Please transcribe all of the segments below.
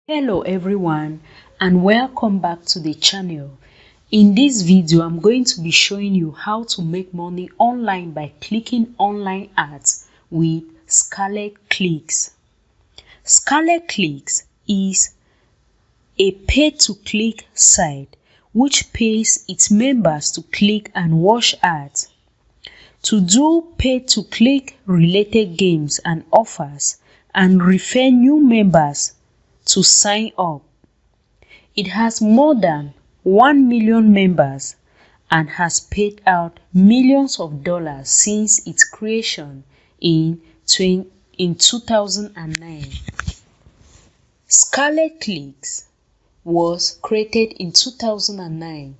Hello everyone and welcome back to the channel. In this video I'm going to be showing you how to make money online by clicking online ads with Scarletclicks. Scarletclicks is a pay-to-click site which pays its members to click and watch ads. To do pay-to-click related games and offers and refer new members to sign up. It has more than 1 million members and has paid out millions of dollars since its creation in 2009. Scarletclicks was created in 2009,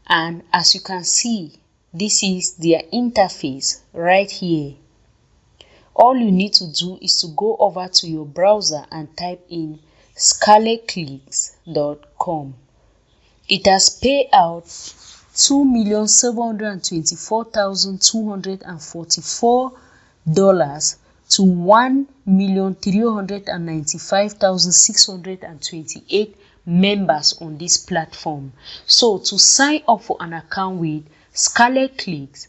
and as you can see, this is their interface right here. All you need to do is to go over to your browser and type in scarletclicks.com. It has paid out $2,724,244 to 1,395,628 members on this platform. So to sign up for an account with Scarletclicks,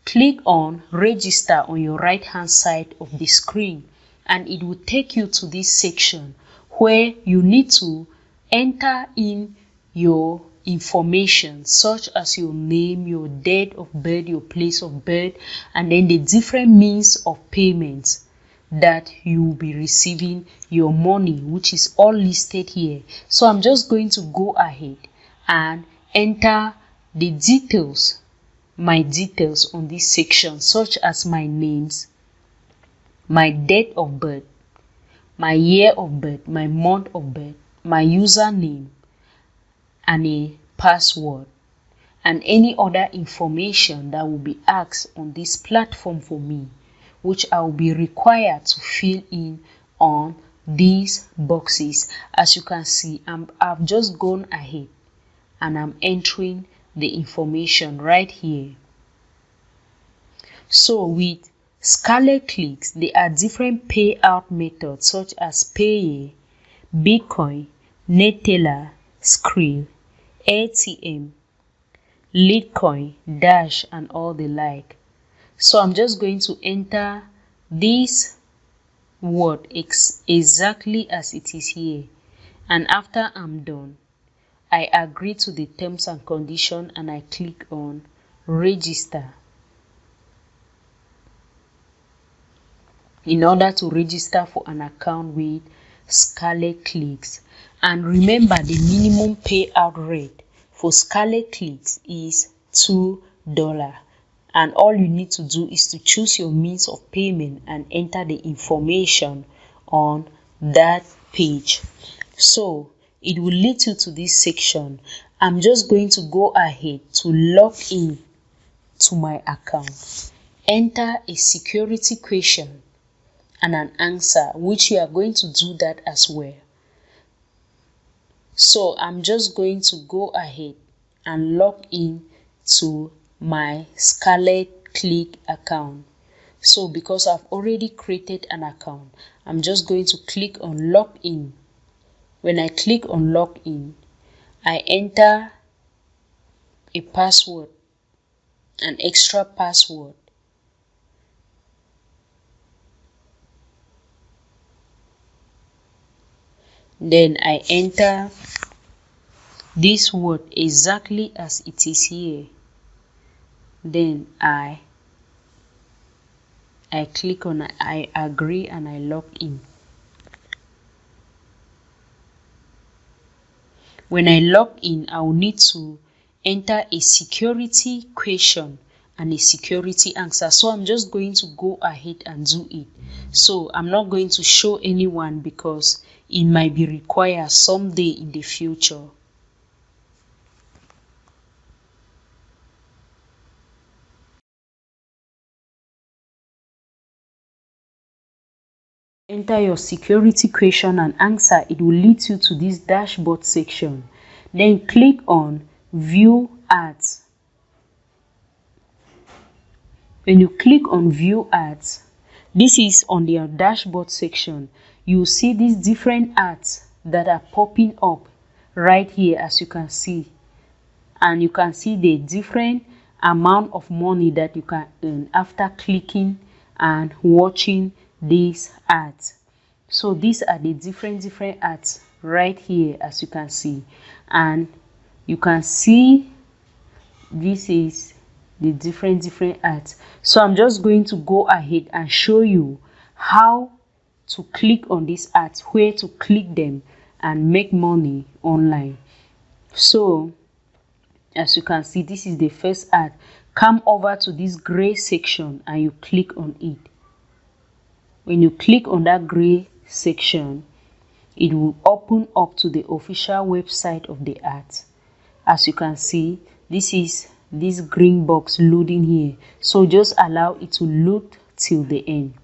click on register on your right hand side of the screen and it will take you to this section where you need to enter in your information such as your name, your date of birth, your place of birth, and then the different means of payment that you will be receiving your money, which is all listed here. So I'm just going to go ahead and enter the details, my details on this section, such as my names, my date of birth, my year of birth, my month of birth, my username, and a password, and any other information that will be asked on this platform for me, which I will be required to fill in on these boxes. As you can see, I've just gone ahead and I'm entering the information right here. So with Scarletclicks, there are different payout methods such as Paye, Bitcoin, Neteller, Skrill, ATM, Litecoin, Dash, and all the like. So I'm just going to enter this word exactly as it is here, and after I'm done, I agree to the terms and conditions and I click on register. In order to register for an account with Scarletclicks. And remember, the minimum payout rate for Scarletclicks is $2. And all you need to do is to choose your means of payment and enter the information on that page. So it will lead you to this section. I'm just going to go ahead to log in to my account, enter a security question and an answer, which you are going to do that as well. So I'm just going to go ahead and log in to my Scarletclicks account. So because I've already created an account, I'm just going to click on login. When I click on login, I enter a password, an extra password. Then I enter this word exactly as it is here. Then I click on I agree and I log in. When I log in, I will need to enter a security question and a security answer. So I'm just going to go ahead and do it. So I'm not going to show anyone because it might be required someday in the future. Enter your security question and answer. It will lead you to this dashboard section. Then click on view ads. When you click on view ads, this is on their dashboard section. you see these different ads that are popping up right here, as you can see. And you can see the different amount of money that you can earn after clicking and watching these ads. So these are the different ads right here, as you can see. And you can see this is the different ads. So I'm just going to go ahead and show you how to click on these ads, where to click them and make money online. So as you can see, this is the first ad. Come over to this gray section and you click on it. When you click on that gray section, it will open up to the official website of the ads. As you can see, this is this green box loading here. So just allow it to load till the end.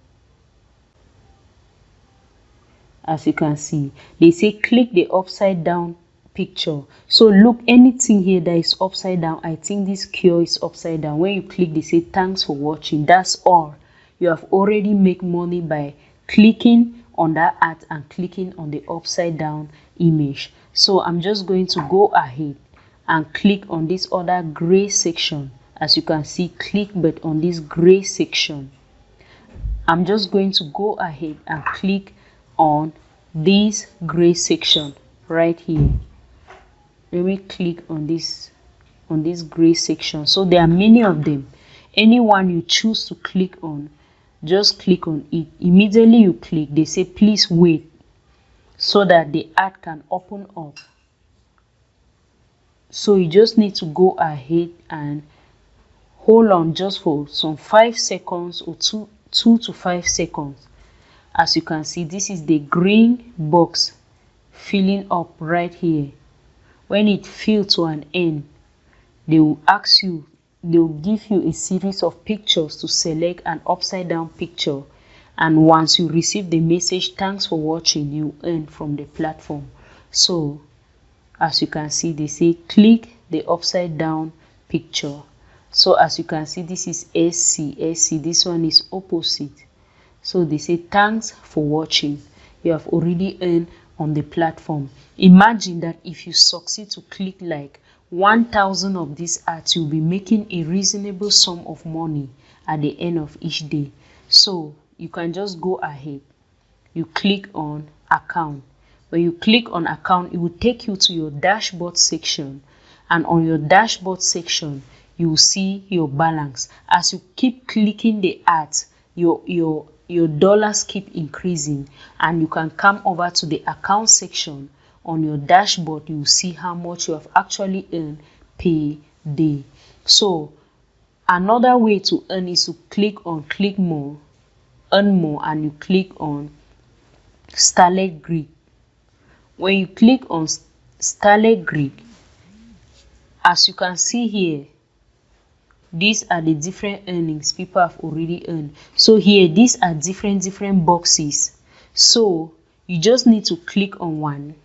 As you can see, they say click the upside down picture. So look, anything here that is upside down, I think this cure is upside down. When you click, they say thanks for watching. That's all. You have already made money by clicking on that ad and clicking on the upside down image. So I'm just going to go ahead and click on this other gray section. As you can see, click but on this gray section. I'm just going to go ahead and click on this gray section right here. Let me click on this gray section. So there are many of them. Any one you choose to click on, just click on it. Immediately you click, they say please wait so that the ad can open up. So you just need to go ahead and hold on just for some 5 seconds or 2 to 5 seconds. As you can see, this is the green box filling up right here. When it fills to an end, they will ask you, they will give you a series of pictures to select an upside down picture. And once you receive the message, thanks for watching, you earn from the platform. So as you can see, they say click the upside down picture. So as you can see, this is SC. This one is opposite. So they say thanks for watching. You have already earned on the platform. Imagine that if you succeed to click like 1,000 of these ads, you'll be making a reasonable sum of money at the end of each day. So you can just go ahead. You click on account. When you click on account, it will take you to your dashboard section. And on your dashboard section, you will see your balance. As you keep clicking the ads, your dollars keep increasing, and you can come over to the account section. On your dashboard, you will see how much you have actually earned per day. So another way to earn is to click on click more, earn more, and you click on Scarletclicks. When you click on Scarletclicks, as you can see here, these are the different earnings people have already earned. So here, these are different boxes. So you just need to click on one.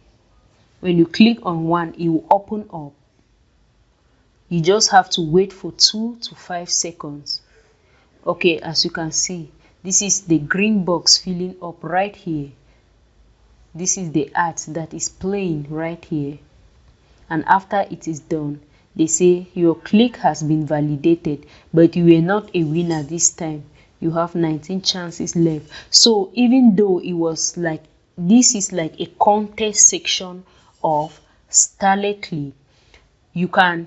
When you click on one, it will open up. You just have to wait for 2 to 5 seconds. Okay, as you can see, this is the green box filling up right here. This is the ad that is playing right here. And after it is done, they say your click has been validated, but you were not a winner this time. You have 19 chances left. So even though it was like, this is like a contest section of Scarletclicks, you can,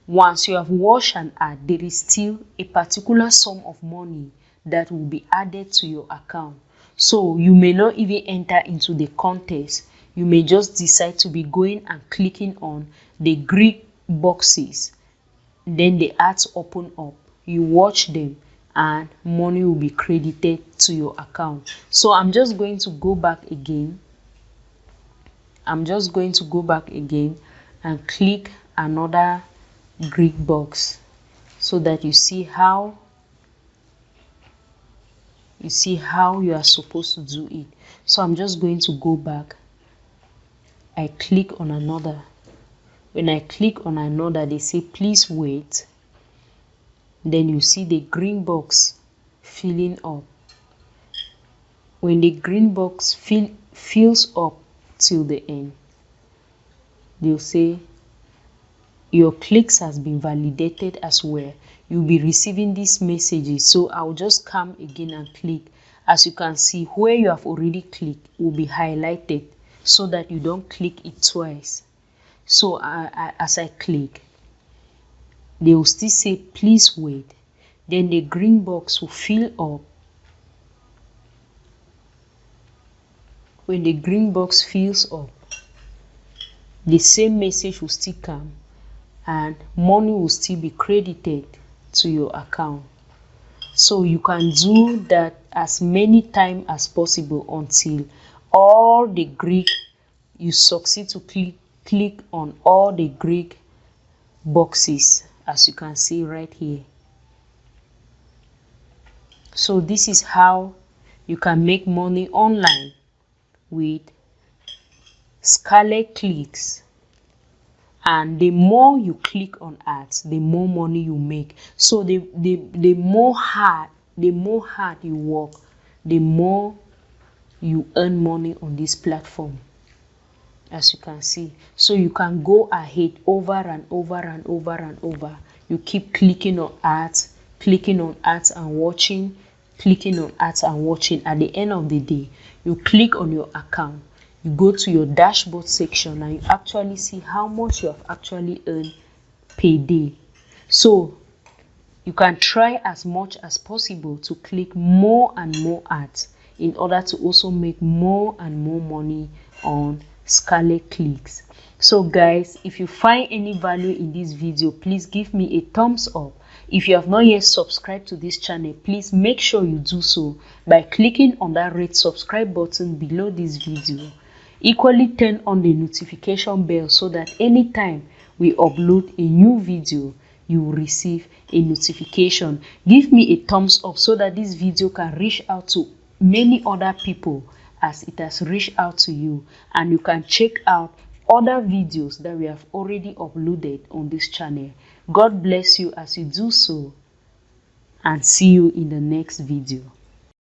once you have watched an ad, there is still a particular sum of money that will be added to your account. So you may not even enter into the contest. You may just decide to be going and clicking on the green boxes. Then the ads open up. You watch them and money will be credited to your account. So I'm just going to go back again. I'm just going to go back again and click another green box so that you see how you are supposed to do it. So I'm just going to go back. I click on another. When I click on another, they say please wait. Then you see the green box filling up. when the green box fills up till the end, they'll say your clicks has been validated as well. You'll be receiving these messages. So I'll just come again and click. As you can see, where you have already clicked will be highlighted so that you don't click it twice. So as I click, they will still say please wait. Then the green box will fill up. When the green box fills up, the same message will still come and money will still be credited to your account. So you can do that as many times as possible until all the Greek, you succeed to click on all the Greek boxes, as you can see right here. So this is how you can make money online with Scarletclicks. And the more you click on ads, the more money you make. So the more hard you work, the more you earn money on this platform, as you can see. So you can go ahead over and over and over and over. You keep clicking on ads and watching, clicking on ads and watching. At the end of the day, you click on your account. You go to your dashboard section and you actually see how much you have actually earned per day. So you can try as much as possible to click more and more ads in order to also make more and more money on Scarletclicks. So guys, if you find any value in this video, please give me a thumbs up. If you have not yet subscribed to this channel, please make sure you do so by clicking on that red subscribe button below this video. Equally turn on the notification bell so that anytime we upload a new video, you will receive a notification. Give me a thumbs up so that this video can reach out to many other people as it has reached out to you, and you can check out other videos that we have already uploaded on this channel. God bless you as you do so, and see you in the next video.